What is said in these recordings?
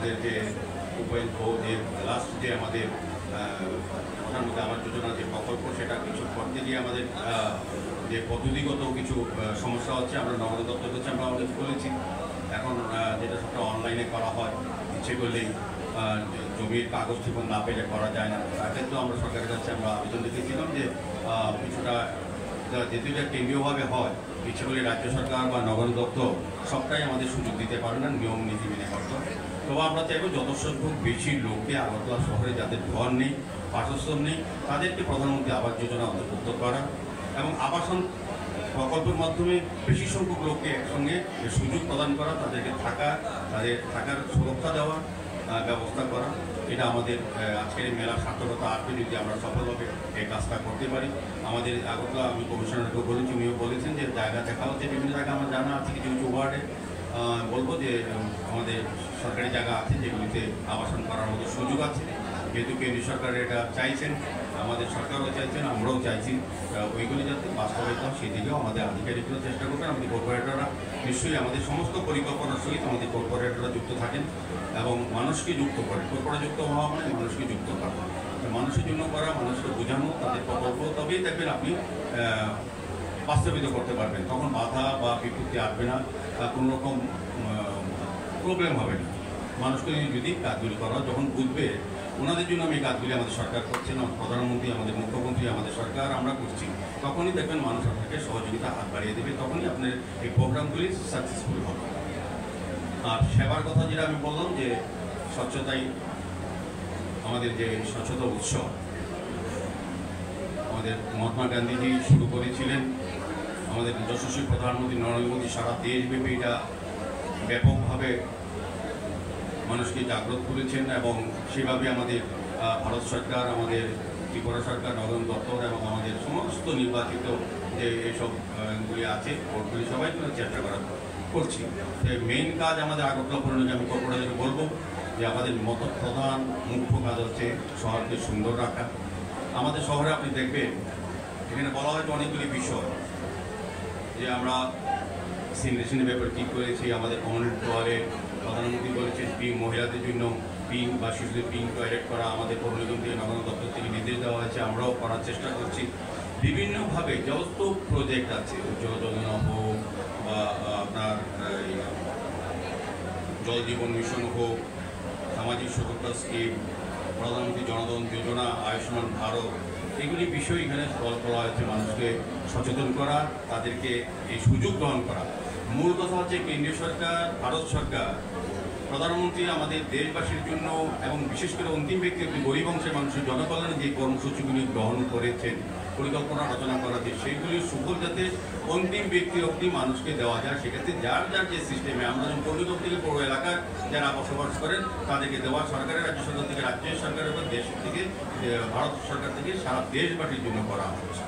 আমাদের যে উপায়ন যে লাস্ট যে আমাদের প্রধানমন্ত্রী আবাস যোজনা যে প্রকল্প সেটা কিছু করতে গিয়ে আমাদের যে পদ্ধতিগত কিছু সমস্যা হচ্ছে, আমরা নগর দপ্তর হচ্ছে আমরা অনেক বলেছি। এখন যেটা সবটা অনলাইনে করা হয়, ইচ্ছে করলেই জমির কাগজ ঠিক না পেলে করা যায় না। তাক্ষেত্রেও আমরা সরকারের কাছে আমরা আবেদন রেখেছিলাম যে কিছুটা যেহেতু কেন্দ্রীয়ভাবে হয়, ইচ্ছে করলে রাজ্য সরকার বা নগর দপ্তর সবটাই আমাদের সুযোগ দিতে পারে না, নিয়ম নীতি মেনে করতে হবে। তবে আমরা চাইবো যত সংখ্যক বেশি লোককে আগরতলা শহরে যাদের ঘর নেই, বাসস্থান নেই, তাদেরকে প্রধানমন্ত্রী আবাস যোজনা অন্তর্ভুক্ত করা এবং আবাসন প্রকল্পের মাধ্যমে বেশি সংখ্যক লোককে একসঙ্গে সুযোগ প্রদান করা, তাদেরকে তাদের থাকার সুরক্ষা দেওয়া ব্যবস্থা করা। এটা আমাদের আজকের এই মেলার সার্থকতা আসবে যদি আমরা সফলভাবে এই কাজটা করতে পারি। আমাদের আগরতলা আমি কমিশনারকেও বলেছি, উনিও বলেছেন যে জায়গা দেখা হচ্ছে, বিভিন্ন জায়গায় আমার জানা আছে কিছু কিছু ওয়ার্ডে বলবো যে আমাদের সরকারি জায়গা আছে যেগুলিতে আবাসন করার মতো সুযোগ আছে। যেহেতু কেন্দ্রীয় সরকার এটা চাইছেন, আমাদের সরকারও চাইছেন, আমরাও চাইছি ওইগুলি যাতে বাস্তবায়িত হয় সেদিকেও আমাদের আধিকারিকরা চেষ্টা করবেন। আমাদের কর্পোরেটররা নিশ্চয়ই আমাদের সমস্ত পরিকল্পনার সহিত আমাদের কর্পোরেটররা যুক্ত থাকেন এবং মানুষকে যুক্ত করেন। কর্পোরেট যুক্ত হওয়া মানে মানুষকে যুক্ত করা, মানুষের জন্য করা, মানুষকে বোঝানো তাদের প্রকল্প, তবেই দেখবেন আপনি বাস্তবিত করতে পারবেন। তখন বাধা বা বিপত্তি আসবে না, কোনো রকম প্রবলেম হবে না। মানুষকে যদি কাজগুলি করা যখন বুঝবে ওনাদের জন্য আমি কাজগুলি আমাদের সরকার করছে না, প্রধানমন্ত্রী, আমাদের মুখ্যমন্ত্রী, আমাদের সরকার আমরা করছি, তখনই দেখবেন মানুষ আপনাকে সহযোগিতা হাত বাড়িয়ে দেবে, তখনই আপনার এই প্রোগ্রামগুলি সাকসেসফুল হবে। আর সেবার কথা যেটা আমি বললাম যে স্বচ্ছতাই আমাদের যে স্বচ্ছতা উৎসব আমাদের মহাত্মা গান্ধীজি শুরু করেছিলেন, আমাদের যশস্বী প্রধানমন্ত্রী নরেন্দ্র মোদী সারা দেশব্যাপী এটা ব্যাপকভাবে মানুষকে জাগ্রত করেছেন এবং সেভাবে আমাদের ভারত সরকার, আমাদের ত্রিপুরা সরকার, নগর দপ্তর এবং আমাদের সমস্ত নির্বাচিত যে এইসবগুলি আছে ভোটগুলি সবাই চেষ্টা করছি। মেইন কাজ আমাদের আগরতলা পৌরনিগম আমি কর্পোরেটরকে বলবো যে আমাদের প্রধান মুখ্য কাজ হচ্ছে শহরকে সুন্দর রাখা। আমাদের শহরে আপনি দেখবেন এখানে বলা হয়তো অনেকগুলি বিষয় যে আমরা সিনিয়র ব্যাপারে ঠিক করেছি, আমাদের কমিউনিটি টয়লেট, প্রধানমন্ত্রী বলেছেন মহিলাদের জন্য পিঙ্ক বা শিশুদের পিঙ্ক টয়লেট করা, আমাদের পৌর নিগম থেকে নগর দপ্তর থেকে নির্দেশ দেওয়া হয়েছে, আমরাও করার চেষ্টা করছি। বিভিন্নভাবে যত প্রজেক্ট আছে, উজ্জ্বল যোজনা হোক বা আপনার জল জীবন মিশন হোক, সামাজিক সুরক্ষা স্কিম, প্রধানমন্ত্রী জনধন যোজনা, আয়ুষ্মান ভারত, এগুলি বিষয় এখানে করা হয়েছে মানুষকে সচেতন করা, তাদেরকে এই সুযোগ গ্রহণ করা। মূল কথা হচ্ছে কেন্দ্রীয় সরকার, ভারত সরকার, প্রধানমন্ত্রী আমাদের দেশবাসীর জন্য এবং বিশেষ করে অন্তিম ব্যক্তি গরিব অংশের মানুষের জনকল্যাণে যে কর্মসূচিগুলি গ্রহণ করেছেন, পরিকল্পনা রচনা করা যে সেইগুলির সুফল যাতে অন্তিম ব্যক্তি অব্দি মানুষকে দেওয়া যায়, সেক্ষেত্রে যার যার যে সিস্টেমে আমরা যখন পৌরনিগম থেকে পৌর এলাকায় যারা বসবাস করেন তাদেরকে দেওয়া, সরকারের রাজ্য সরকার থেকে রাজ্য সরকারের এবং দেশ থেকে ভারত সরকার থেকে সারা দেশবাসীর জন্য করা হচ্ছে।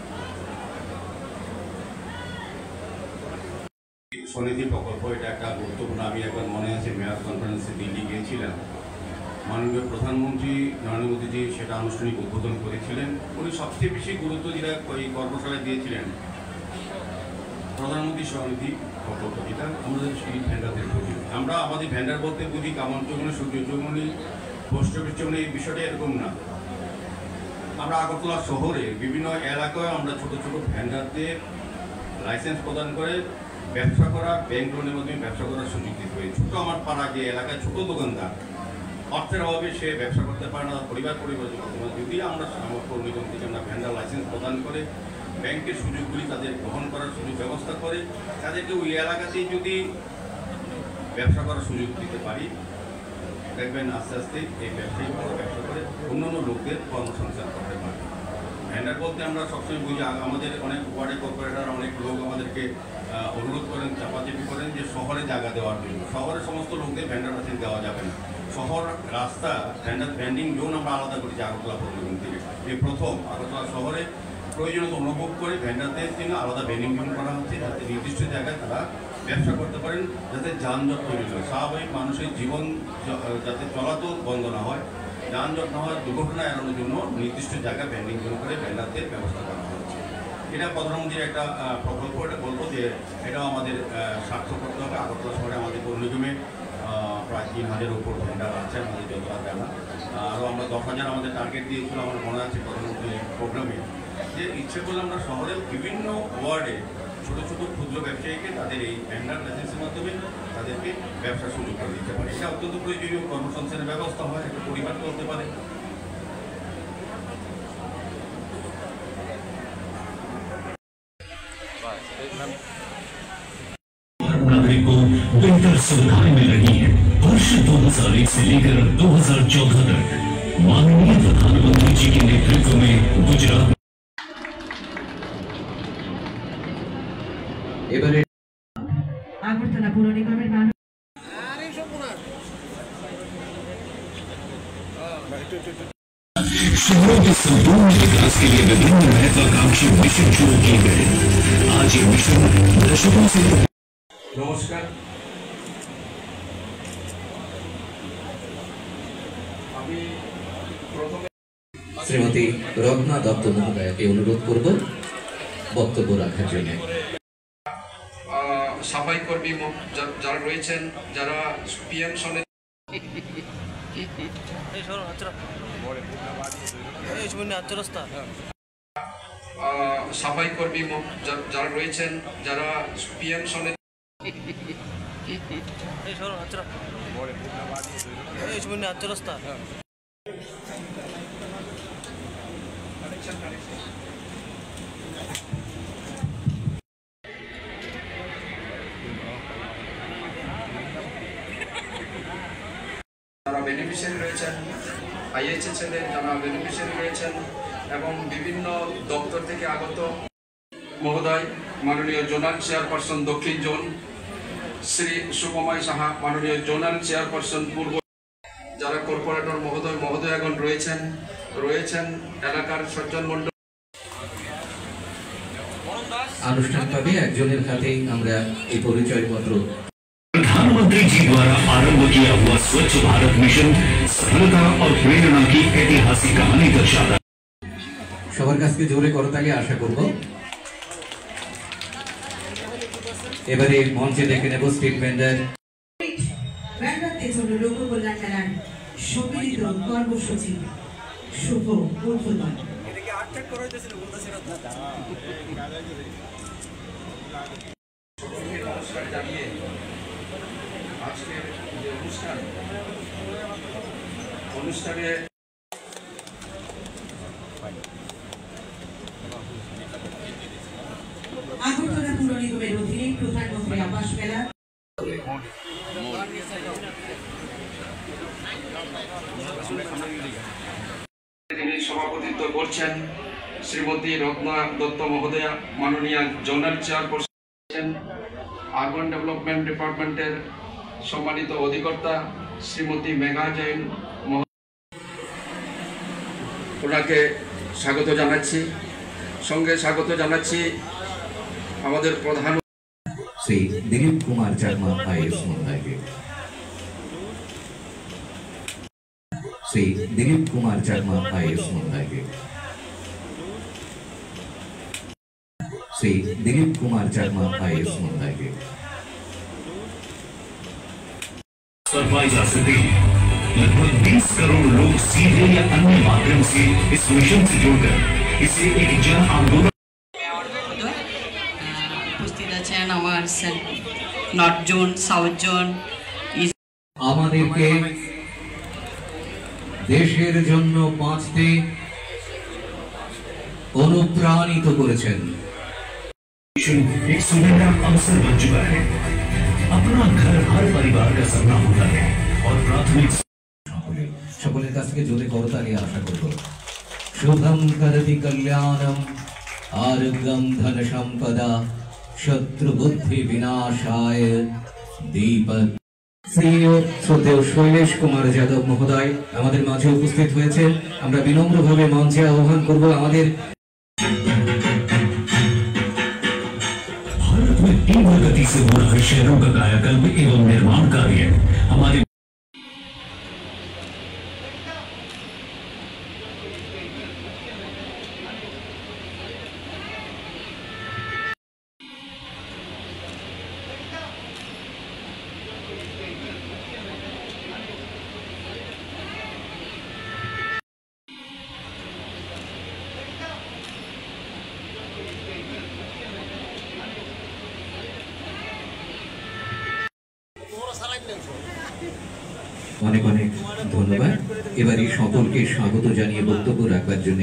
স্বনিধি প্রকল্প এটা একটা গুরুত্বপূর্ণ। আমি একবার মনে আছে মেয়র কনফারেন্সে দিল্লি গিয়েছিলাম, মাননীয় প্রধানমন্ত্রী নরেন্দ্র মোদীজি সেটা আনুষ্ঠানিক উদ্বোধন করেছিলেন। উনি সবচেয়ে বেশি গুরুত্ব যেটা ওই কর্মশালায় দিয়েছিলেন প্রধানমন্ত্রী স্বনিধি প্রকল্প, যেটা আমাদের সেই ভ্যান্ডারদের বুঝি। আমরা আমাদের ভ্যান্ডার বলতে বুঝি কামনচৌমনি, সূর্যচৌমনি, পোস্টচৌমনি, এই বিষয়টা এরকম না। আমরা আগরতলা শহরে বিভিন্ন এলাকায় আমরা ছোট ছোট ভ্যান্ডারদের লাইসেন্স প্রদান করে ব্যবসা করা, ব্যাংক লোনের মাধ্যমে ব্যবসা করার সুযোগ দিতে হবে। ছোটো আমার পাড়া যে এলাকায় ছোটো দোকানদার অর্থের অভাবে সে ব্যবসা করতে পারে না, পরিবার যদি আমরা পৌর নিগম থেকে আমরা ভ্যান্ডার লাইসেন্স প্রদান করে ব্যাংকের সুযোগগুলি তাদের গ্রহণ করার সুযোগ ব্যবস্থা করে তাদেরকে ওই এলাকাতেই যদি ব্যবসা করার সুযোগ দিতে পারি, দেখবেন আস্তে আস্তে এই ব্যবসায়ী ব্যবসা করে অন্যান্য লোকদের কর্মসংস্থান করতে পারে। ভ্যান্ডার বলতে আমরা সবসময় বুঝি, আমাদের অনেক ওয়ার্ডে কর্পোরেটর অনেক লোক আমাদেরকে অনুরোধ করেন, চাপাচাপি করেন যে শহরে জায়গা দেওয়ার জন্য। শহরে সমস্ত লোকদের ভ্যান্ডার লাইসেন্স দেওয়া যাবে না। শহর রাস্তা ভ্যান্ডিং জোন আমরা আলাদা করেছি আগরতলা পৌর নিগম থেকে। এই প্রথম আগরতলা শহরে প্রয়োজনীয়তা অনুভব করে ভ্যান্ডারদের জন্য আলাদা ভ্যান্ডিং জোন করা হচ্ছে, যাতে নির্দিষ্ট জায়গায় তারা ব্যবসা করতে পারেন, যাতে যানজট তৈরি হয়, স্বাভাবিক মানুষের জীবন যাতে চলাচল বন্ধ না হয়, যানজট না হয়, দুর্ঘটনা এড়ানোর জন্য নির্দিষ্ট জায়গায় ভ্যান্ডিং জোন করে ভ্যান্ডারদের ব্যবস্থা করা হচ্ছে। এটা প্রধানমন্ত্রীর একটা প্রকল্প। এটা বলবো যে এটাও আমাদের সার্থক করতে হবে। আগরতলা শহরে আমাদের পৌর নিগমে প্রায় 3000-এর উপর ভেন্ডার আছে আমাদের যতটা জানা। আরও আমরা 10,000 আমাদের টার্গেট দিয়েছিল, আমার মনে আছে প্রধানমন্ত্রী প্রোগ্রামে, যে ইচ্ছে করলে আমরা শহরের বিভিন্ন ওয়ার্ডে ছোটো ছোটো ক্ষুদ্র ব্যবসায়ীকে তাদের এই ভেন্ডার লাইসেন্সের মাধ্যমে তাদেরকে ব্যবসার সুযোগ করে দিতে পারে। এটা অত্যন্ত প্রয়োজনীয়, কর্মসংস্থানের ব্যবস্থা হয়, একটা পরিবার চলতে পারে। नागरिकों बेहतर सुविधाएं मिल रही हैं। वर्ष 2001 से लेकर 2014 तक माननीय प्रधानमंत्री जी के नेतृत्व में गुजरात আগরতলা পৌর নিগমের शहरों के संपूर्ण विकास के लिए विभिन्न महत्वाकांक्षी मिशन शुरू किए गए। आज ये मिशन दशकों से नमस्कार, श्रीमती रत्ना दत्त महोदय के अनुरोध करब बक्तव्य रखार जन्य। सफाई कर्मी যারা রয়েছেন, যারা পিএম সনে সাফাই কর্মী যারা রয়েছেন, যারা পিএম সনে যারা বেনিফিশিয়ারি রয়েছেন, আইএইচএস এর যারা বেনিফিশিয়ারি রয়েছেন এবং বিভিন্ন দপ্তর থেকে আগত মহোদয়, মাননীয় জোনাল চেয়ারপারসন দক্ষিণ জোন শ্রী সুকময় সাহা, মাননীয় জোনাল চেয়ারপারসন পূর্ব, যারা কর্পোরেটর মহোদয় মহোদয়াগণ রয়েছেন এলাকার সজ্জন মণ্ডল। আনুষ্ঠানিকভাবে একজনের হাতেই আমরা এই পরিচয়পত্র। प्रधानमंत्री जी द्वारा आरंभ किया हुआ स्वच्छ भारत मिशन सफलता और प्रेरणा की ऐतिहासिक कहानी दर्शाता। সবার কাছে জোরে করতালি আশা করব। এবারে মঞ্চে ডেকে নেব স্ট্রিট ভেন্ডার। ভেন্ডারদের জন্য লোক কল্যাণ মেলার সম্মিলিত কর্মসূচি শুভ উদ্বোধন। জানিয়ে আজকের যে অনুষ্ঠানে আগরতলা পৌর নিগমের অধীনে প্রধানমন্ত্রী আবাস মেলা তিনি সভাপতিত্ব করছেন শ্রীমতী রত্না দত্ত মহোদয়া, মাননীয় জোনাল চেয়ারপারসন আরবান ডেভেলপমেন্ট ডিপার্টমেন্টের সম্মানিত অধিকর্তা শ্রীমতী মেঘা জৈন, ওনাকে স্বাগত জানাচ্ছি। সঙ্গে স্বাগত জানাচ্ছি আমাদের প্রধান শ্রী দিলীপ কুমার চাকমা আইএস মহোদয়কে। श्री दिलीप कुमार चाकमा आईएएस महोदय। श्री दिलीप कुमार चाकमा आईएएस महोदय। करवाई जा सके। लगभग 20 करोड़ लोग सीधे या अन्य माध्यम से इस मिशन से जुड़कर इसे एक जन आंदोलन। উপস্থিত আছেন আমার নর্থ জোন, সাউথ জোন, আমাদেরকে দেশের জন্য বাঁচতে অনুপ্রাণিত করেছেন। एक सुनहरा अवसर बन चुका है। अपना घर हर परिवार का सपना होता है और प्राथमिक সকলের কাছ থেকে জোরে করতালি আশা করব। শুভম করতি কল্যাণম আরোগ্যম ধন সম্পদা শত্রু বুদ্ধি বিনাশায় দীপক। শ্রদ্ধেয় শৈলেশ কুমার যাদব মহোদয় আমাদের মাঝে উপস্থিত হয়েছেন। আমরা বিনম্রভাবে মঞ্চে আহ্বান করব আমাদের भारत में तीव्र गति से हो रहे शहरों का कायाकल्प एवं निर्माण कार्य हमारे অনেক অনেক ধন্যবাদ। এবারে সকলকে স্বাগত জানিয়ে বক্তব্য রাখবার জন্য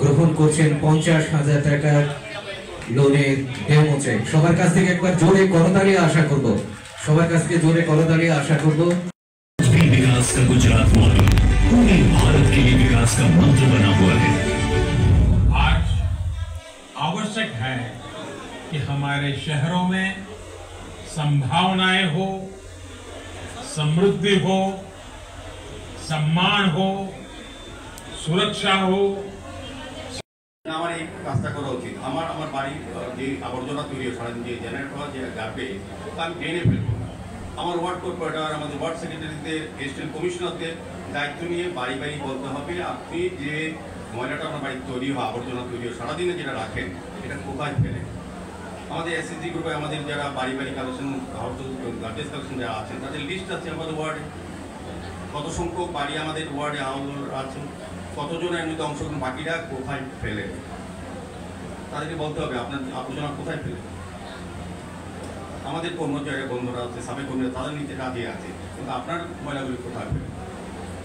গ্রহণ করছেন 50,000 টাকার লোনের ডেমো চেক। সবার কাছ থেকে একবার জোরে করতালি আশা করব, সবার কাছ থেকে জোরে করতালি আশা করব। विकास का गुजरात मॉडल पूरे भारत के लिए विकास का मंत्र बना हुआ है। आज आवश्यक है कि हमारे शहरों में संभावनाएं हो, समृद्धि हो, सम्मान हो, सुरक्षा हो। আমার এই কাজটা করা উচিত। আমার বাড়ির যে আবর্জনা তৈরি হয় সারাদিন যে জেনারেট হওয়া যে গার্বেজ তা আমি ড্রেনে ফেলবো না। আমার ওয়ার্ড কর্পোরেটর, আমাদের ওয়ার্ড সেক্রেটারিদের, গেস্টের কমিশনারদের দায়িত্ব নিয়ে বাড়ি বাড়ি বলতে হবে আপনি যে ময়লাটা আপনার বাড়ির তৈরি হয়, আবর্জনা তৈরি হয় সারাদিনে যেটা রাখেন এটা কোথায় ফেলেন। আমাদের এসএসজি গ্রুপে আমাদের যারা বাড়ি বাড়ি কালেকশন গার্বেজ কালেকশন যারা আছেন তাদের লিস্ট আছে আমাদের ওয়ার্ডে, কত সংখ্যক বাড়ি আমাদের ওয়ার্ডে আছে, কতজন এমনিতে অংশগ্রহণ, বাকিরা কোথায় ফেলে তাদেরকে বলতে হবে আপনার আবর্জনা কোথায় ফেলে। আমাদের কর্মচারী বন্ধুরা আছে, সাবেক কর্মীরা তাদের নিচে কাজে আছে, কিন্তু আপনার ময়লাগুলি কোথায় ফেলে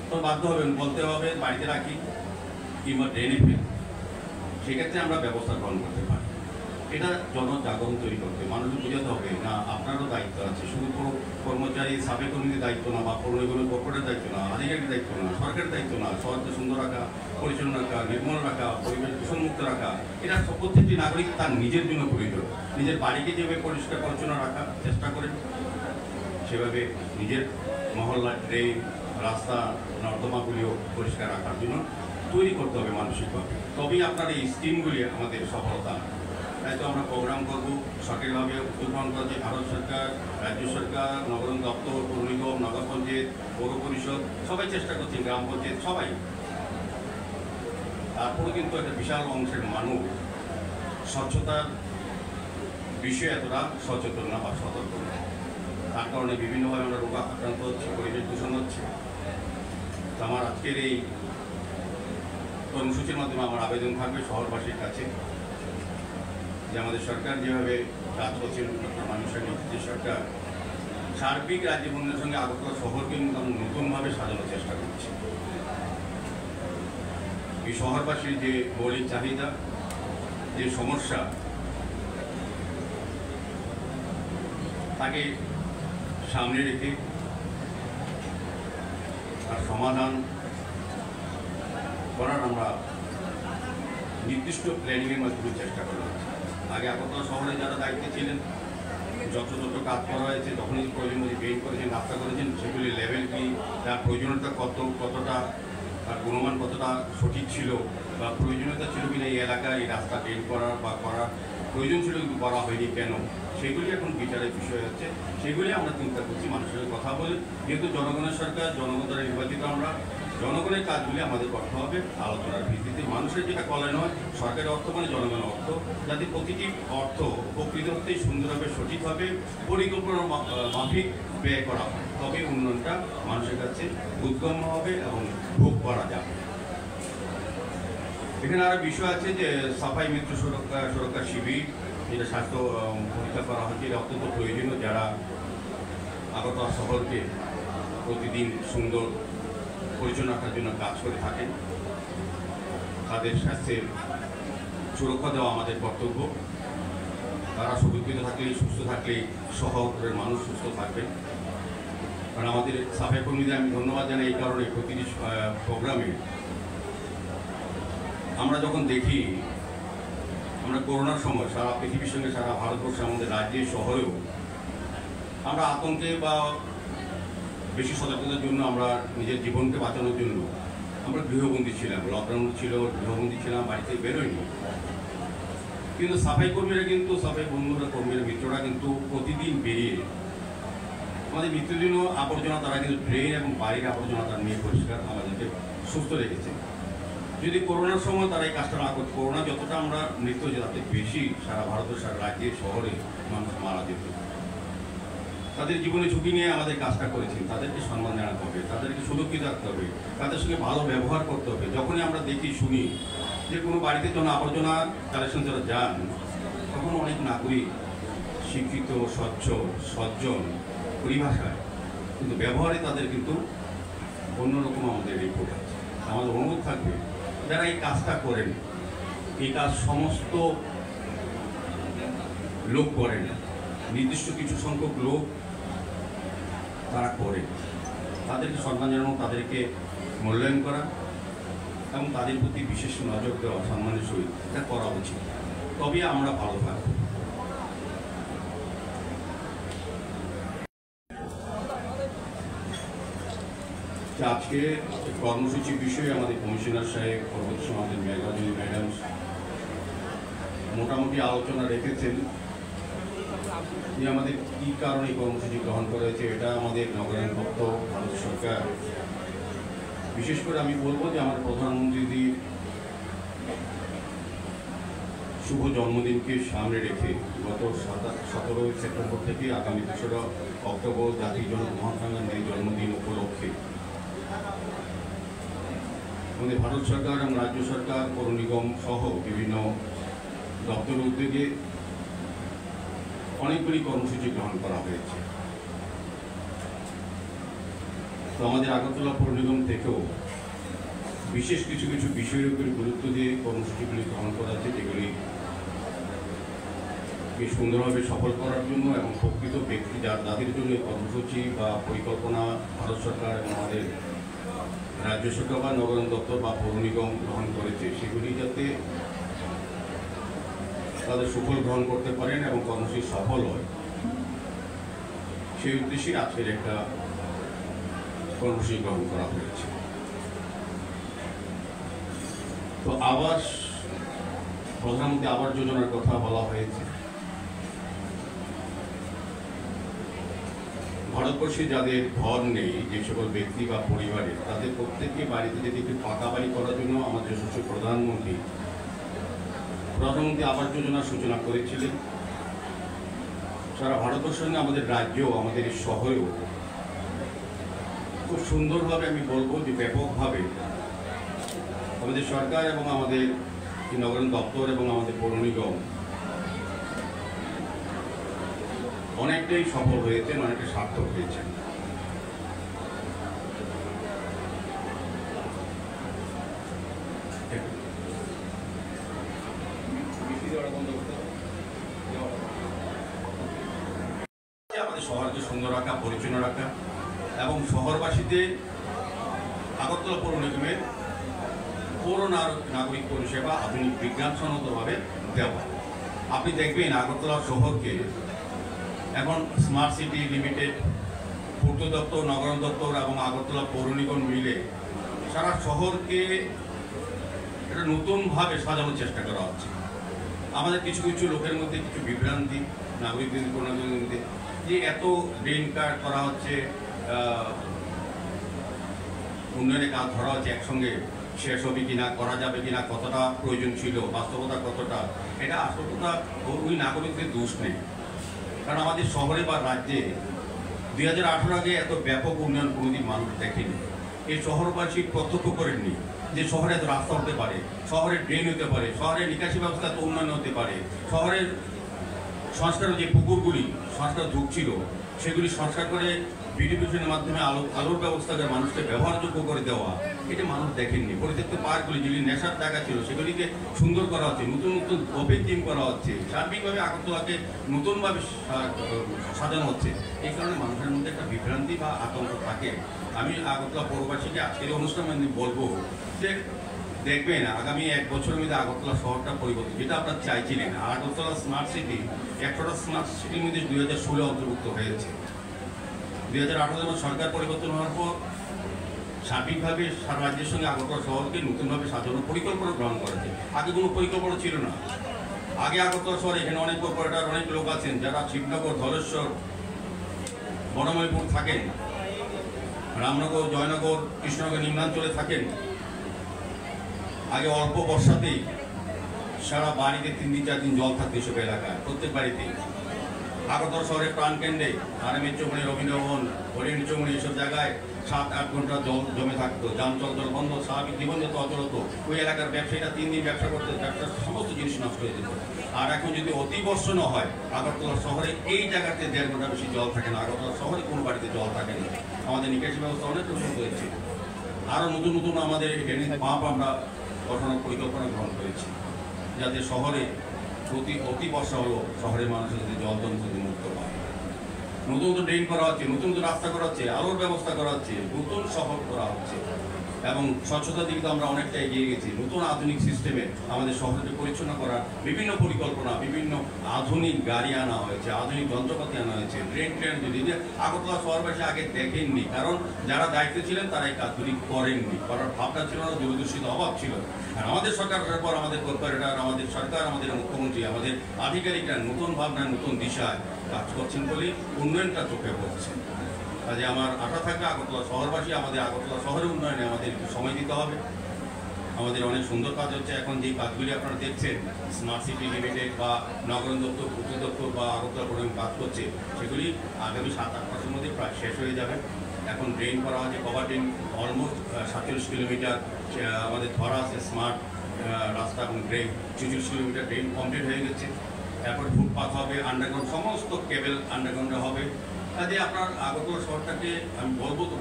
তো বাধ্য হবেন বলতে হবে বাড়িতে রাখি কিংবা ড্রেনে ফেলি। সেক্ষেত্রে আমরা ব্যবস্থা গ্রহণ করতে পারি। এটা জনজাগরণ তৈরি করতে মানুষকে বোঝাতে হবে না আপনারও দায়িত্ব আছে, শুধু কোনো কর্মচারী সাবেক কর্মীদের দায়িত্ব না বা পৌরগুলো কর্পোরেটের দায়িত্ব না, আধিকারিকের দায়িত্ব না, সরকারের দায়িত্ব না। শহরকে সুন্দর রাখা, পরিচ্ছন্ন রাখা, নির্মল রাখা, পরিবেশ দূষণমুক্ত রাখা এটা প্রত্যেকটি নাগরিক তার নিজের জন্য প্রয়োজন। নিজের বাড়িকে যেভাবে পরিষ্কার পরিচ্ছন্ন রাখার চেষ্টা করেন সেভাবে নিজের মহল্লা, ট্রেন, রাস্তা, নর্দমাগুলিও পরিষ্কার রাখার জন্য তৈরি করতে হবে মানসিকভাবে। তবেই আপনার এই স্কিমগুলি আমাদের সফলতা। তাই তো আমরা প্রোগ্রাম করব, সরকারিভাবে উদ্যোগ গ্রহণ করছে ভারত সরকার, রাজ্য সরকার, নগর দপ্তর, পৌর নিগম, নগর পঞ্চায়েত, পৌর পরিষদ সবাই চেষ্টা করছে, গ্রাম পঞ্চায়েত সবাই। তারপরে কিন্তু একটা বিশাল অংশের মানুষ স্বচ্ছতার বিষয়ে এতটা সচেতন না বা সতর্ক না। তার কারণে বিভিন্নভাবে আমরা রোগ আক্রান্ত হচ্ছে, পরিবেশ দূষণ হচ্ছে। তো আমার আজকের এই কর্মসূচির মাধ্যমে আমার আবেদন থাকবে শহরবাসীর কাছে যে আমাদের সরকার যেভাবে কাজ করছে, মানুষের নেতৃত্বে সরকার সার্বিক রাজ্য উন্নয়নের সঙ্গে আগরতলা শহরকে নতুনভাবে সাজানোর চেষ্টা করছে। এই শহরবাসীর যে মৌলিক চাহিদা, যে সমস্যা তাকে সামনে রেখে তার সমাধান করার আমরা নির্দিষ্ট প্ল্যানিংয়ের মাধ্যমে চেষ্টা করা হচ্ছে। আগে আগরতলা শহরে যারা দায়িত্বে ছিলেন যত কাজ করা হয়েছে, তখনই প্রয়োজন মধ্যে বেইন করেছেন, রাস্তা করেছেন, সেগুলি লেভেল কি, তার প্রয়োজনীয়তা কতটা, তার গুণমান কতটা সঠিক ছিল বা প্রয়োজনীয়তা ছিল কিনা এই এলাকায় এই রাস্তা বেইন করার বা করার প্রয়োজন ছিল কিন্তু করা হয়নি কেন, সেগুলি এখন বিচারের বিষয় হচ্ছে। সেগুলি আমরা চিন্তা করছি, মানুষের সঙ্গে কথা বলে, যেহেতু জনগণের সরকার, জনগণ দ্বারা নির্বাচিত আমরা, জনগণের কাজগুলি আমাদের করতে হবে আলোচনার ভিত্তিতে। মানুষের যেটা কল্যাণ হয়, সরকারের অর্থ মানে জনগণের অর্থ, যাতে প্রতিটি অর্থ উপকৃত হতে সুন্দরভাবে সঠিকভাবে পরিকল্পনা মাফিক ব্যয় করা হয়, তবে উন্নয়নটা মানুষের কাছে বোধগম্য হবে এবং ভোগ করা যাবে। এখানে আরো বিষয় আছে যে সাফাই মিত্র সুরক্ষা শিবির, যেটা স্বাস্থ্য পরীক্ষা করা হচ্ছে, এটা অত্যন্ত প্রয়োজনীয়। যারা আগরতলা শহরকে প্রতিদিন সুন্দর পরিচ্ছন্ন রাখার জন্য কাজ করে থাকেন, তাদের স্বাস্থ্যের সুরক্ষা দেওয়া আমাদের কর্তব্য। তারা সুরক্ষিত থাকলেই, সুস্থ থাকলেই শহরের মানুষ সুস্থ থাকবেন। কারণ আমাদের সাফাই কর্মীদের আমি ধন্যবাদ জানাই এই কারণে, প্রতিটি প্রোগ্রামে আমরা যখন দেখি, আমরা করোনার সময় সারা পৃথিবীর সঙ্গে সারা ভারতবর্ষে, আমাদের রাজ্যে শহরেও আমরা আতঙ্কে বা বেশি সতর্কতার জন্য, আমরা নিজের জীবনকে বাঁচানোর জন্য আমরা গৃহবন্দী ছিলাম, লকডাউন ছিল, গৃহবন্দী ছিলাম, বাড়িতে বেরোয়নি। কিন্তু সাফাই কর্মীরা কিন্তু, সাফাই বন্ধুরা, কর্মীরা, মিত্ররা কিন্তু প্রতিদিন বেরিয়ে আমাদের নিত্যদিনও আবর্জনা তারা কিন্তু ড্রেন এবং বাইরের আবর্জনা তারা নিয়ে পরিষ্কার আমাদেরকে সুস্থ রেখেছে। যদি করোনার সময় তারা এই কাজটা না করতো, করোনা যতটা আমরা মৃত্যু হয়েছে তাতে বেশি সারা ভারতের, সারা রাজ্যে, শহরে মানুষ মারা যেত। তাদের জীবনে ঝুঁকি নিয়ে আমাদের কাজটা করেছেন, তাদেরকে সম্মান জানাতে হবে, তাদেরকে সুরক্ষিত রাখতে হবে, তাদের সঙ্গে ভালো ব্যবহার করতে হবে। যখনই আমরা দেখি, শুনি যে কোনো বাড়িতে যখন আবর্জনা কালেকশন যারা যান, তখন অনেক নাগরিক শিক্ষিত, স্বচ্ছ, সজ্জন পরিভাষায়, কিন্তু ব্যবহারে তাদের কিন্তু অন্যরকম আমাদের রিপোর্ট আছে। আমাদের অনুরোধ থাকবে যারা এই কাজটা করেন, এই কাজ সমস্ত লোক করেন, নির্দিষ্ট কিছু সংখ্যক লোক তারা করেন, তাদেরকে সম্মান জানানো, তাদেরকে মূল্যায়ন করা এবং তাদের প্রতি বিশেষ নজর দেওয়া সম্মানের সহিত এটা করা উচিত, তবে আমরা ভালো থাকব। আজকে কর্মসূচির বিষয়ে আমাদের কমিশনার সাহেব, পরবর্তী আমাদের মেঘাজনী ম্যাডাম মোটামুটি আলোচনা রেখেছেন যে আমাদের কী কারণে এই কর্মসূচি গ্রহণ করা হয়েছে। এটা আমাদের নগরায়ণ দপ্তর, ভারত সরকার, বিশেষ করে আমি বলবো যে আমার প্রধানমন্ত্রী শুভ জন্মদিনকে সামনে রেখে গত 17 সেপ্টেম্বর থেকে আগামী 2রা অক্টোবর জাতির জনক মহাত্মা গান্ধীর জন্মদিন উপলক্ষে আমাদের ভারত সরকার এবং রাজ্য সরকার, পৌর নিগম সহ বিভিন্ন দপ্তরের উদ্যোগে অনেকগুলি কর্মসূচি গ্রহণ করা হয়েছে। তো আমাদের আগরতলা পৌর নিগম থেকেও বিশেষ কিছু কিছু বিষয়ের উপরে গুরুত্ব দিয়ে কর্মসূচিগুলি গ্রহণ করা হচ্ছে, যেগুলি সুন্দরভাবে সফল করার জন্য এবং প্রকৃত ব্যক্তি যাদের জন্য এই কর্মসূচি বা পরিকল্পনা ভারত সরকার এবং আমাদের রাজ্য সরকার বা নগরায়ণ দপ্তর বা পৌর নিগম গ্রহণ করেছে, সেগুলি যাতে তাদের সুফল গ্রহণ করতে পারেন এবং কর্মসূচি সফল হয়, সেই উদ্দেশ্যে আজকের একটা কর্মসূচি গ্রহণ করা হয়েছে। তো আবাস, প্রধানমন্ত্রী আবাস যোজনার কথা বলা হয়েছে। ভারতবর্ষে যাদের ঘর নেই, যে সকল ব্যক্তি বা পরিবারের, তাদের প্রত্যেককে বাড়িতে যদি একটি পাকা বাড়ি করার জন্য আমাদের যশস্বী প্রধানমন্ত্রী আবাস যোজনার সূচনা করেছিলেন। সারা ভারতবর্ষের সঙ্গে আমাদের রাজ্য, আমাদের এই শহরেও খুব সুন্দরভাবে, আমি বলবো যে ব্যাপকভাবে আমাদের সরকার এবং আমাদের নগরায়ণ দপ্তর এবং আমাদের পৌর নিগম অনেকটাই সফল হয়েছেন, অনেকটা সার্থক হয়েছেন। আমাদের শহরকে সুন্দর রাখা, পরিচ্ছন্ন রাখা এবং শহরবাসীদের আগরতলা পৌর নিগমের পৌর নাগরিক পরিষেবা আধুনিক বিজ্ঞানসম্মতভাবে দেওয়া। আপনি দেখবেন আগরতলা শহরকে এখন স্মার্ট সিটি লিমিটেড, পূর্ত দপ্তর, নগরায়ণ দপ্তর এবং আগরতলা পৌর নিগম মিলে সারা শহরকে এটা নতুনভাবে সাজানোর চেষ্টা করা হচ্ছে। আমাদের কিছু কিছু লোকের মধ্যে কিছু বিভ্রান্তি, নাগরিকদের মধ্যে যে এত ড্রেন কার্ড করা হচ্ছে, উন্নয়নের কাজ ধরা হচ্ছে, একসঙ্গে শেষ হবে কিনা, করা যাবে কিনা, কতটা প্রয়োজন ছিল, বাস্তবতা কতটা, এটা আসলটা ওই নাগরিকদের দোষ নেই। কারণ আমাদের শহরে বা রাজ্যে 2018 আগে এত ব্যাপক উন্নয়ন কোনোদিন মানুষ দেখেনি। এই শহরবাসী প্রত্যক্ষ করেননি যে শহরে এত রাস্তা হতে পারে, শহরে ড্রেন হতে পারে, শহরের নিকাশি ব্যবস্থা এত উন্নয়ন হতে পারে, শহরের সংস্কার যে পুকুরগুলি সংস্কার ঢুকছিল সেগুলি সংস্কার করে বিডিভিশনের মাধ্যমে আলোর ব্যবস্থাকে মানুষকে ব্যবহারযোগ্য করে দেওয়া, এটা মানুষ দেখেননি। পরিত্যক্ত পার্কগুলি যেগুলি নেশার জায়গা ছিল সেগুলিকে সুন্দর করা হচ্ছে, নতুন নতুন ওপেন জিম করা হচ্ছে, সার্বিকভাবে আগরতলাকে নতুনভাবে সাজানো হচ্ছে। এই কারণে মানুষের মধ্যে একটা বিভ্রান্তি বা আতঙ্ক থাকে। আমি আগরতলা পৌরবাসীকে আজকের অনুষ্ঠানে বলবো যে দেখবেন আগামী 1 বছরের মধ্যে আগরতলা শহরটা পরিবর্তন, যেটা আপনারা চাইছিলেন। আগরতলা স্মার্ট সিটি 100টা স্মার্ট সিটির মধ্যে 2016 অন্তর্ভুক্ত হয়েছে। 2018 সরকার পরিবর্তন হওয়ার পর সার্বিকভাবে সারা রাজ্যের সঙ্গে আগরতলা শহরকে নতুনভাবে সাজানোর পরিকল্পনা গ্রহণ করেছে। আগে কোনো পরিকল্পনা ছিল না। আগে আগরতলা শহরে এখানে অনেক অপারেটর, অনেক লোক আছেন যারা শিবনগর, ধলেশ্বর, বনময়পুর থাকেন, রামনগর, জয়নগর, কৃষ্ণনগর নিম্নাঞ্চলে থাকেন। আগে অল্প বর্ষাতেই সারা বাড়িতে 3 দিন 4 দিন জল থাকতো এসব এলাকায়, প্রত্যেক বাড়িতেই। আগরতলা শহরের প্রাণকেন্দ্রে আরামের চৌমুনি, রবীন্দ্রভবন, হরিণ চৌমুনি এসব জায়গায় 7-8 ঘন্টা জল জমে থাকতো, যান চলাচল বন্ধ, স্বাভাবিক জীবনযাত্রা অচল হতো। ওই এলাকার ব্যবসায়ীরা 3 দিন ব্যবসা করতে, ব্যবসার সমস্ত জিনিস নষ্ট হয়ে যেত। আর এখন যদি অতিবর্ষণ হয়, আগরতলা শহরে এই জায়গাতে 1.5 ঘন্টা বেশি জল থাকে না। আগরতলা শহরে কোনো বাড়িতে জল থাকে না। আমাদের নিকাশি ব্যবস্থা অনেক উন্নত হয়েছে। আরও নতুন নতুন আমাদের ড্রেনেজ পাম্প আমরা গঠনের পরিকল্পনা গ্রহণ করেছি, যাতে শহরে অতি বর্ষা হলেও শহরের মানুষ যাতে জল জমতে মুক্ত পায়। নতুন নতুন ড্রেন করা হচ্ছে, নতুন নতুন রাস্তা করা হচ্ছে, আলোর ব্যবস্থা করা হচ্ছে, নতুন শহর করা হচ্ছে এবং স্বচ্ছতার দিকে তো আমরা অনেকটা এগিয়ে গেছি। নতুন আধুনিক সিস্টেমে আমাদের শহরকে পরিচ্ছন্ন করার বিভিন্ন পরিকল্পনা, বিভিন্ন আধুনিক গাড়ি আনা হয়েছে, আধুনিক যন্ত্রপাতি আনা হয়েছে। ট্রেন যদি আগরতলা শহরবাসী আগে দেখেননি, কারণ যারা দায়িত্বে ছিলেন তারা এই কাজগুলি করেননি, করার ভাবনা ছিল না, দূরদর্শিতা অভাব ছিল। আর আমাদের সরকার করার পর আমাদের কর্পোরেটর, আমাদের সরকার, আমাদের মুখ্যমন্ত্রী, আমাদের আধিকারিকরা নতুন ভাবনায়, নতুন দিশায় কাজ করছেন বলে উন্নয়নটা চোখে পড়ছে। কাজে আমার আশা থাকবে আগরতলা শহরবাসী, আমাদের আগরতলা শহরের উন্নয়নে আমাদের একটু সময় দিতে হবে। আমাদের অনেক সুন্দর কাজ হচ্ছে। এখন যে কাজগুলি আপনারা দেখছেন, স্মার্ট সিটি লিমিটেড বা নগর দপ্তর, পূর্ত দপ্তর বা আগরতলা পৌরসভা কাজ করছে, সেগুলি আগামী 7-8 মাসের মধ্যে প্রায় শেষ হয়ে যাবে। এখন ড্রেন করা হচ্ছে, কভার ড্রেন অলমোস্ট 47 কিলোমিটার। আমাদের ধরা আছে স্মার্ট রাস্তা এবং ড্রেন 44 কিলোমিটার ড্রেন কমপ্লিট হয়ে গেছে। এরপর ফুটপাথ হবে, আন্ডারগ্রাউন্ড সমস্ত কেবল আন্ডারগ্রাউন্ডে হবে। কাজে আপনার আগরতলা শহরটাকে আমি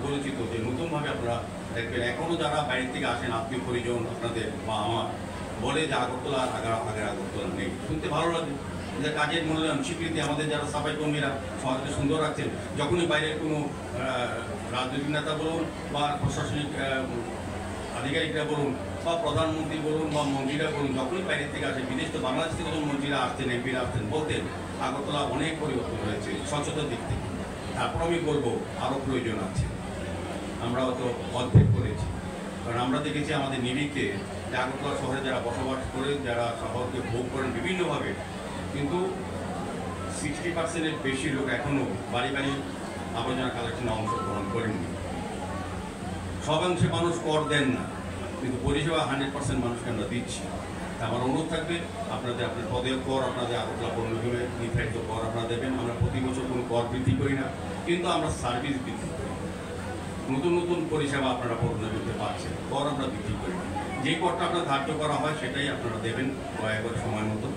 বলেছি তো যে নতুনভাবে আপনারা দেখবেন। এখনও যারা বাইরে থেকে আসেন, আত্মীয় পরিজন আপনাদের বা আমার, বলে যে আগরতলা আগের আগরতলা নেই, শুনতে ভালো লাগে। যে কাজের মূল্যায়ন, স্বীকৃতি, আমাদের যারা সাফাই কর্মীরা শহরকে সুন্দর রাখছেন, যখনই বাইরের কোনো রাজনৈতিক নেতা বলুন বা প্রশাসনিক আধিকারিকরা বলুন বা প্রধানমন্ত্রী বলুন বা মন্ত্রীরা বলুন, যখনই বাইরের থেকে আসে, বিদেশ তো বাংলাদেশ থেকে যখন মন্ত্রীরা আসতেন, এমপিরা আসতেন, বলতেন আগরতলা অনেক পরিবর্তন হয়েছে স্বচ্ছতার দিক থেকে। তারপর আমি বলবো আরও প্রয়োজন আছে। আমরা তো অর্ধেক করেছি, কারণ আমরা দেখেছি আমাদের নিরিখে যে আগরতলা শহরে যারা বসবাস করে, যারা শহরকে ভোগ করেন বিভিন্নভাবে, কিন্তু 60%-এর বেশি লোক এখনও বাড়ি বাড়ি আবর্জনা কালেকশনে অংশগ্রহণ করেননি। সব অংশে মানুষ কর দেন না, কিন্তু পরিষেবা 100% মানুষকে আমরা দিচ্ছি। আমার অনুরোধ থাকবে আপনাদের, আপনার পদে কর, আপনাদের আগরতলা পৌর নিগমে নির্ধারিত কর আপনারা দেবেন। আমরা প্রতি বছর কোনো কর বৃদ্ধি করি না, কিন্তু আমরা সার্ভিস বৃদ্ধি করি। নতুন নতুন পরিষেবা আপনারা পৌর নিগমে পাচ্ছেন, কর আমরা বৃদ্ধি করি না। যে করটা আপনার ধার্য করা হয় সেটাই আপনারা দেবেন দয়া করে সময় মতো।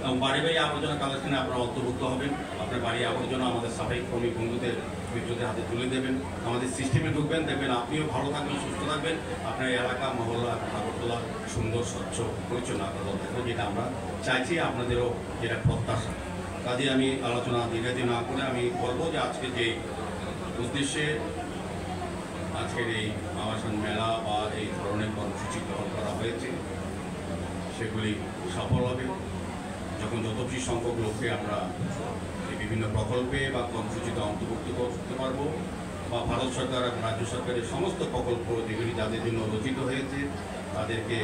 এবং বাড়ি বাড়ি আবর্জনা কালেকশনে আপনারা অন্তর্ভুক্ত হবেন। আপনার বাড়ি আবর্জনা আমাদের সাফাই কর্মী বন্ধুদের বিদ্যুতের হাতে তুলে দেবেন, আমাদের সিস্টেমে ঢুকবেন, দেখবেন আপনিও ভালো থাকবেন, সুস্থ থাকবেন, আপনার এলাকা, মহল্লা, আগরতলা সুন্দর, স্বচ্ছ, পরিচ্ছন্ন আগরতলা থাকবে, যেটা আমরা চাইছি, আপনাদেরও যেটা প্রত্যাশা। কাজে আমি আলোচনা দীর্ঘায়িত না করে আমি বলবো যে আজকে যে উদ্দেশ্যে আজকের এই আবাসন মেলা বা এই ধরনের কর্মসূচি গ্রহণ করা হয়েছে, সেগুলি সফল হবে যখন যত বেশি সংখ্যক লোককে আমরা এই বিভিন্ন প্রকল্পে বা কর্মসূচিতে অন্তর্ভুক্ত করতে পারবো, বা ভারত সরকার এবং রাজ্য সরকারের সমস্ত প্রকল্প যেগুলি যাদের জন্য রচিত হয়েছে তাদেরকে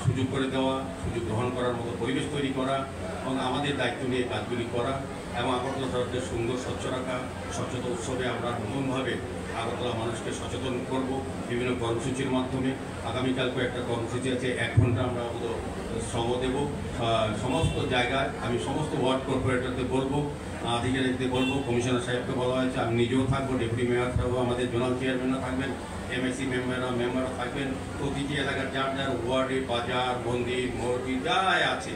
সুযোগ করে দেওয়া, সুযোগ গ্রহণ করার মতো পরিবেশ তৈরি করা এবং আমাদের দায়িত্ব নিয়ে কাজগুলি করা এবং আগরতলা শহরকে সুন্দর, স্বচ্ছ রাখা। স্বচ্ছতা উৎসবে আমরা নতুনভাবে আগরতলা মানুষকে সচেতন করব বিভিন্ন কর্মসূচির মাধ্যমে। আগামীকালকে একটা কর্মসূচি আছে, 1 ঘন্টা আমরা শ্রম দেব সমস্ত জায়গায়। আমি সমস্ত ওয়ার্ড কর্পোরেটরদের বলবো, আধিকারিকদের বলবো, কমিশনার সাহেবকে বলা হয়েছে, আমি নিজেও থাকবো, ডেপুটি মেয়র থাকবো, আমাদের জোনাল চেয়ারম্যানরা থাকবেন, এমএসি মেম্বাররা থাকবেন। প্রতিটি এলাকার যার যার ওয়ার্ডে বাজার, মন্দির, মসজিদ যাই আছে,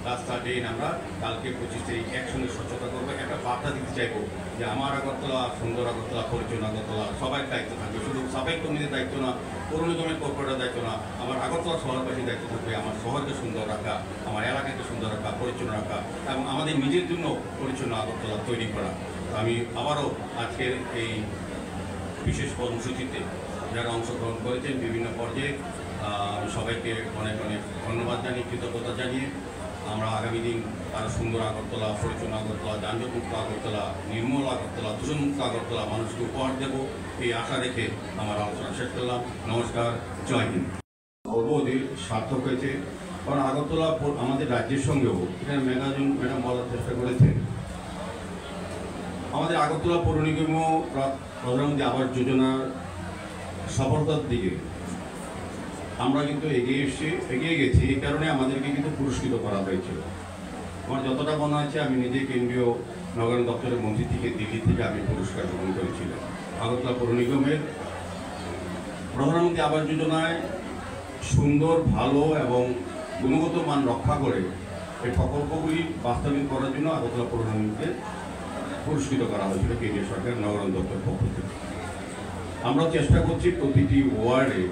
রাস্তা, ড্রেন আমরা কালকে 25 তারিখ একসঙ্গে স্বচ্ছতা করবো। একটা বার্তা দিতে চাইবো যে আমার আগরতলা সুন্দর, আগরতলা পরিচ্ছন্ন, আগরতলা সবাই দায়িত্ব থাকবে, শুধু সাফাই কর্মীদের দায়িত্ব না, পৌর নিগমের কর্পোরেটের দায়িত্ব না, আমার আগরতলা শহরবাসীর দায়িত্ব থাকবে আমার শহরকে সুন্দর রাখা, আমার এলাকাকে সুন্দর রাখা, পরিচ্ছন্ন রাখা এবং আমাদের নিজের জন্য পরিচ্ছন্ন আগরতলা তৈরি করা। আমি আবারও আজকের এই বিশেষ কর্মসূচিতে যারা অংশগ্রহণ করেছেন বিভিন্ন পর্যায়ে আমি সবাইকে অনেক অনেক ধন্যবাদ জানিয়ে, কৃতজ্ঞতা জানিয়ে আমরা আগামী দিন আরও সুন্দর আগরতলা, পরিচ্ছন্ন আগরতলা, যানজটমুক্ত আগরতলা, নির্মল আগরতলা, দূষণমুক্ত আগরতলা মানুষকে উপহার দেব, এই আশা রেখে আমার আলোচনা শেষ করলাম। নমস্কার, জয় হিন্দ। বলবো যে সার্থক হয়েছে, কারণ আগরতলা আমাদের রাজ্যের সঙ্গেও, এখানে ম্যাডাম বলার চেষ্টা করেছেন, আমাদের আগরতলা পৌর নিগম প্রধানমন্ত্রী আবাস যোজনার সফলতার দিকে আমরা কিন্তু এগিয়ে গেছি। এই কারণে আমাদেরকে কিন্তু পুরস্কৃত করা হয়েছিল। আমার যতটা মনে আছে আমি নিজে কেন্দ্রীয় নগরায়ণ দপ্তরের মন্ত্রী থেকে দিল্লি থেকে আমি পুরস্কার গ্রহণ করেছিলাম। আগরতলা পৌর নিগমের প্রধানমন্ত্রী আবাস যোজনায় সুন্দর, ভালো এবং গুণগত মান রক্ষা করে এই প্রকল্পগুলি বাস্তবায়ন করার জন্য আগরতলা পৌর নিগমকে পুরস্কৃত করা হয়েছিল কেন্দ্রীয় সরকার নগরায়ণ দপ্তরের পক্ষ থেকে। আমরা চেষ্টা করছি প্রতিটি ওয়ার্ডে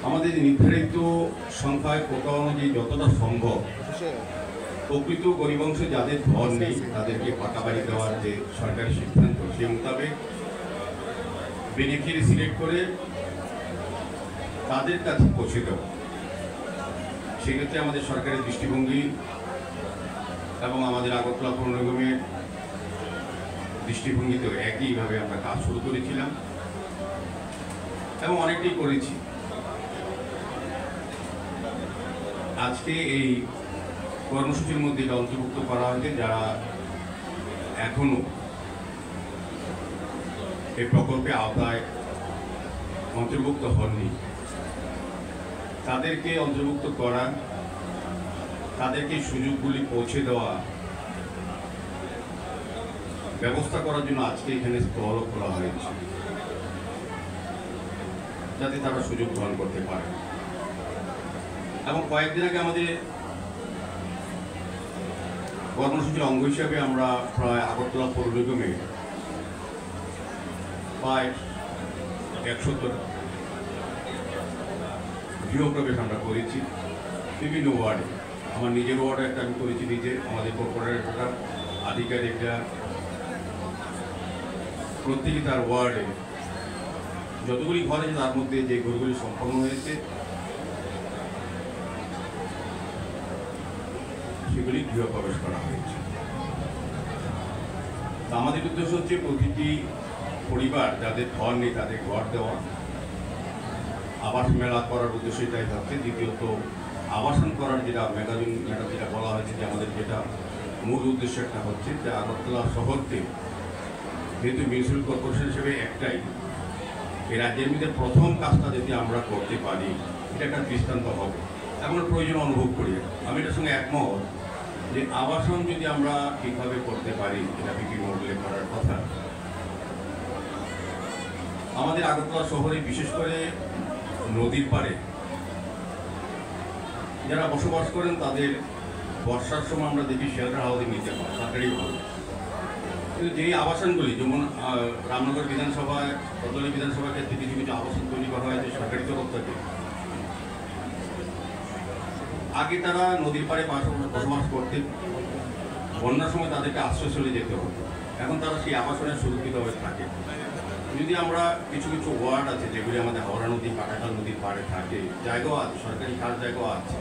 আমাদের নির্ধারিত সংখ্যায় কোটা অনুযায়ী যতটা সম্ভব প্রকৃত গরিব অংশে যাদের ঘর নেই তাদেরকে পাকা বাড়ি দেওয়ার যে সরকারি সিদ্ধান্ত, সেই মোতাবেক বেনিফিশিয়ারি সিলেক্ট করে তাদের কাছে পৌঁছে দেওয়া। সেক্ষেত্রে আমাদের সরকারের দৃষ্টিভঙ্গি এবং আমাদের আগরতলা পৌর নিগমের দৃষ্টিভঙ্গিতেও একইভাবে আমরা কাজ শুরু করেছিলাম এবং অনেকটাই করেছি। আজকে এই কর্মসূচির মধ্যে এটা অন্তর্ভুক্ত করা হয়েছে যারা এখনো এই প্রকল্পে আওতায় অন্তর্ভুক্ত হননি তাদেরকে অন্তর্ভুক্ত করা, তাদেরকে সুযোগগুলি পৌঁছে দেওয়া ব্যবস্থা করার জন্য আজকে এখানে স্টল খোলা হয়েছে যাতে তারা সুযোগ গ্রহণ করতে পারে। এবং কয়েকদিন আগে আমাদের কর্মসূচির অঙ্গ হিসাবে আমরা প্রায় আগরতলা পৌর নিগমে প্রায় 170 গৃহপ্রবেশ আমরা করেছি বিভিন্ন ওয়ার্ডে। আমার নিজের ওয়ার্ডে একটা আমি করেছি নিজে, আমাদের কর্পোরেটরটা আধিকারিকরা প্রত্যেকে তার ওয়ার্ডে যতগুলি ঘর আছে তার মধ্যে যে ঘরগুলি সম্পন্ন হয়েছে সেগুলি গৃহপ্রবেশ করা হয়েছে। আমাদের উদ্দেশ্য হচ্ছে প্রতিটি পরিবার যাদের ঘর নেই তাদের ঘর দেওয়া, আবাস মেলা করার উদ্দেশ্য এটাই থাকছে। দ্বিতীয়ত আবাসন করার যেটা ম্যাগাজিন যেটা বলা হয়েছে যে আমাদের যেটা মূল উদ্দেশ্য একটা হচ্ছে যে আগরতলা শহরকে যেহেতু মিউনিসিপ্যাল কর্পোরেশন হিসেবে একটাই, এই রাজ্যের মধ্যে প্রথম কাজটা যদি আমরা করতে পারি এটা একটা দৃষ্টান্ত হবে, এমন প্রয়োজন অনুভব করি। আমি এটার সঙ্গে একমত যে আবাসন যদি আমরা ঠিকভাবে করতে পারি, এটা পিপি মডেলে করার কথা। আমাদের আগরতলা শহরে বিশেষ করে নদীর পাড়ে যারা বসবাস করেন তাদের বর্ষার সময় আমরা দেখি শেল্টার হাউসে নিতে পারে সরকারি ভাবে, কিন্তু যেই আবাসনগুলি যেমন রামনগর বিধানসভায়, বদলি বিধানসভার ক্ষেত্রে কিছু কিছু আবাসন তৈরি করা হয়েছে সরকারি তরফ থেকে। আগে তারা নদীর পাড়ে বসবাস করতে বন্যার সময় তাদেরকে আশ্রয়স্থলে যেতে হতো, এখন তারা সেই আবাসনে সুরক্ষিতভাবে থাকে। যদি আমরা কিছু কিছু ওয়ার্ড আছে যেগুলি আমাদের হাওড়া নদী, কাটাখাল নদীর পাড়ে থাকে, জায়গাও আছে, সরকারি খাস জায়গাও আছে,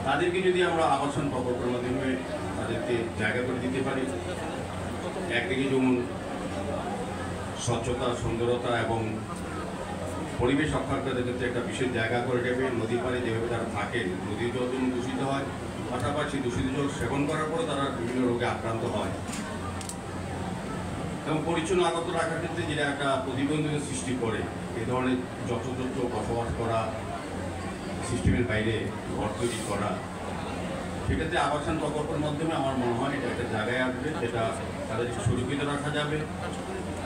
তাদেরকে যদি আমরা আবাসন প্রকল্পের মাধ্যমে তাদেরকে জায়গা করে দিতে পারি, একদিকে যেমন স্বচ্ছতা, সুন্দরতা এবং পরিবেশ রক্ষার ক্ষেত্রে একটা বিশেষ জায়গা করে দেবে। নদীর পাড়ে যেভাবে তারা থাকে, নদীর জল যেমন দূষিত হয়, পাশাপাশি দূষিত জল সেবন করার পরে তারা বিভিন্ন রোগে আক্রান্ত হয় এবং পরিচ্ছন্ন আগরতলা রাখার ক্ষেত্রে যেটা একটা প্রতিবন্ধকতা সৃষ্টি করে। এই ধরনের যত্রতত্র বসবাস করা, সিস্টেমের বাইরে ঘর তৈরি করা, সেক্ষেত্রে আবাসন প্রকল্পের মাধ্যমে আমার মনে হয় এটা একটা জায়গায় আসবে যেটা তাদেরকে সুরক্ষিত রাখা যাবে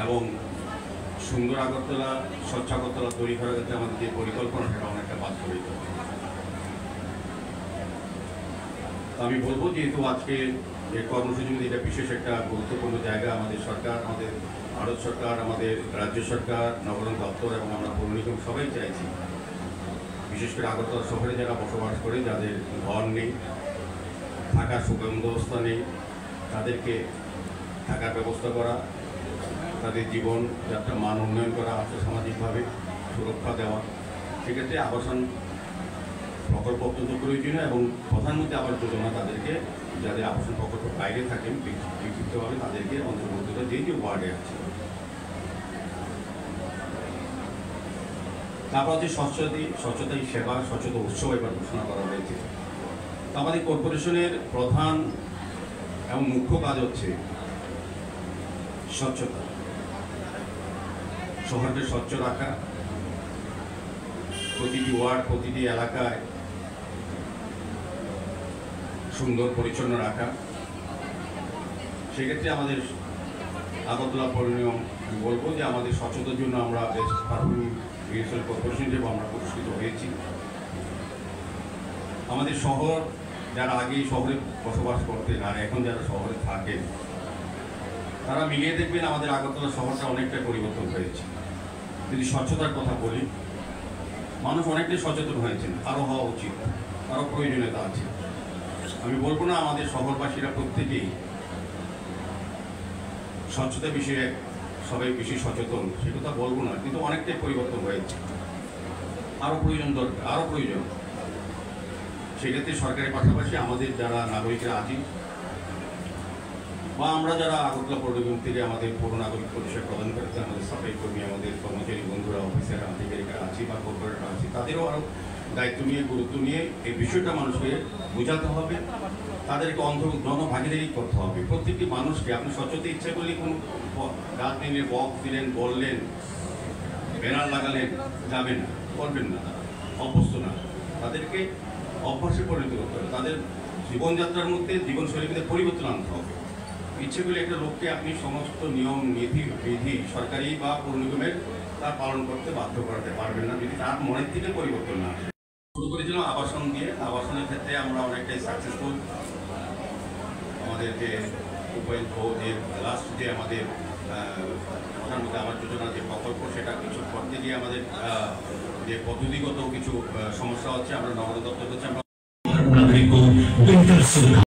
এবং সুন্দর আগরতলা, স্বচ্ছ আগরতলা তৈরি করার ক্ষেত্রে আমাদের যে পরিকল্পনা সেটা অনেকটা বাস্তবায়িত হবে। আমি বলবো যেহেতু আজকে এই কর্মসূচির মধ্যে এটা বিশেষ একটা গুরুত্বপূর্ণ জায়গা, আমাদের সরকার, আমাদের ভারত সরকার, আমাদের রাজ্য সরকার, নগরায়ণ দপ্তর এবং আমরা পৌর নিগম সবাই চাইছি বিশেষ করে আগরতলা শহরে যারা বসবাস করে, যাদের ঘর নেই, থাকার সুবন্দোবস্ত নেই, তাদেরকে থাকার ব্যবস্থা করা, তাদের জীবনযাত্রার মান উন্নয়ন করা, আর্থসামাজিকভাবে সুরক্ষা দেওয়া। সেক্ষেত্রে আবাসন প্রকল্প অত্যন্ত প্রয়োজনীয় এবং প্রধানমন্ত্রী আবাস যোজনা তাদেরকে, যাদের আবাসন প্রকল্প বাইরে থাকেন বিক্ষিপ্তভাবে, তাদেরকে অন্তর্ভুক্ত যে ওয়ার্ডে আছে। তারপর হচ্ছে স্বচ্ছতাই সেবা, স্বচ্ছতা উৎসব এবার ঘোষণা করা হয়েছে। আমাদের কর্পোরেশনের প্রধান এবং মুখ্য কাজ হচ্ছে স্বচ্ছতা, শহরকে স্বচ্ছ রাখা, প্রতিটি ওয়ার্ড, প্রতিটি এলাকায় সুন্দর পরিচ্ছন্ন রাখা। সেক্ষেত্রে আমাদের আগরতলা পৌর নিগম আমি বলবো যে আমাদের স্বচ্ছতার জন্য আমরা বেস্ট পারফর্মিং মিউনিসিপ্যাল কর্পোরেশন হিসেবে আমরা পুরস্কৃত হয়েছি। আমাদের শহর, যারা আগে শহরে বসবাস করতেন আর এখন যারা শহরে থাকেন, তারা মিলিয়ে দেখবেন আমাদের আগরতলা শহরটা অনেকটাই পরিবর্তন হয়েছে। যদি স্বচ্ছতার কথা বলি, মানুষ অনেকটাই সচেতন হয়েছেন, আরও হওয়া উচিত, আরও প্রয়োজনীয়তা আছে। আমি বলবো না আমাদের শহরবাসীরা প্রত্যেকেই স্বচ্ছতা বিষয়ে সবাই বেশি সচেতন, সে কথা বলবো না, কিন্তু অনেকটাই পরিবর্তন হয়েছে, আরও প্রয়োজন দরকার, আরও প্রয়োজন। সেক্ষেত্রে সরকারের পাশাপাশি আমাদের যারা নাগরিকরা আছি বা আমরা যারা আগরতলা পৌর নিগম থেকে আমাদের পৌর নাগরিক পরিষেবা প্রদান করতে আমাদের সাফাই কর্মী, আমাদের কর্মচারী বন্ধুরা, অফিসার আধিকারিকরা আছি বা কর্পোরেটরা আছি, তাদেরও আরও দায়িত্ব নিয়ে, গুরুত্ব নিয়ে এই বিষয়টা মানুষকে বোঝাতে হবে, তাদেরকে জনভাগিদারি করতে হবে। প্রত্যেকটি মানুষকে আপনি স্বচ্ছতা ইচ্ছা করলে কোনো গাছ নিয়ে বক্স দিলেন, বললেন, ব্যানার লাগালেন, যাবেন না, করবেন না, অভ্যস্ত না। তাদেরকে অভ্যাসে পরিণত করতে হবে, তাদের জীবনযাত্রার মধ্যে জীবনশৈলীর মধ্যে পরিবর্তন আনতে হবে। ইচ্ছে করলে একটা লোককে আপনি সমস্ত নিয়ম বিধি সরকারি বা পৌর নিগমের তা পালন করতে বাধ্য করাতে পারবেন না যদি তার মনের থেকে পরিবর্তন না আসে। শুরু করেছিলাম আবাসন দিয়ে। আবাসনের ক্ষেত্রে আমরা অনেকটাই সাকসেসফুল। আমাদের যে যে লাস্ট যে আমাদের প্রধানমন্ত্রী আবাস যোজনা যে প্রকল্প, সেটা কিছু করতে গিয়ে আমাদের যে পদ্ধতিগত কিছু সমস্যা হচ্ছে, আমরা নগর দপ্তর হচ্ছে আমরা नागरिकों बेहतर सुविधा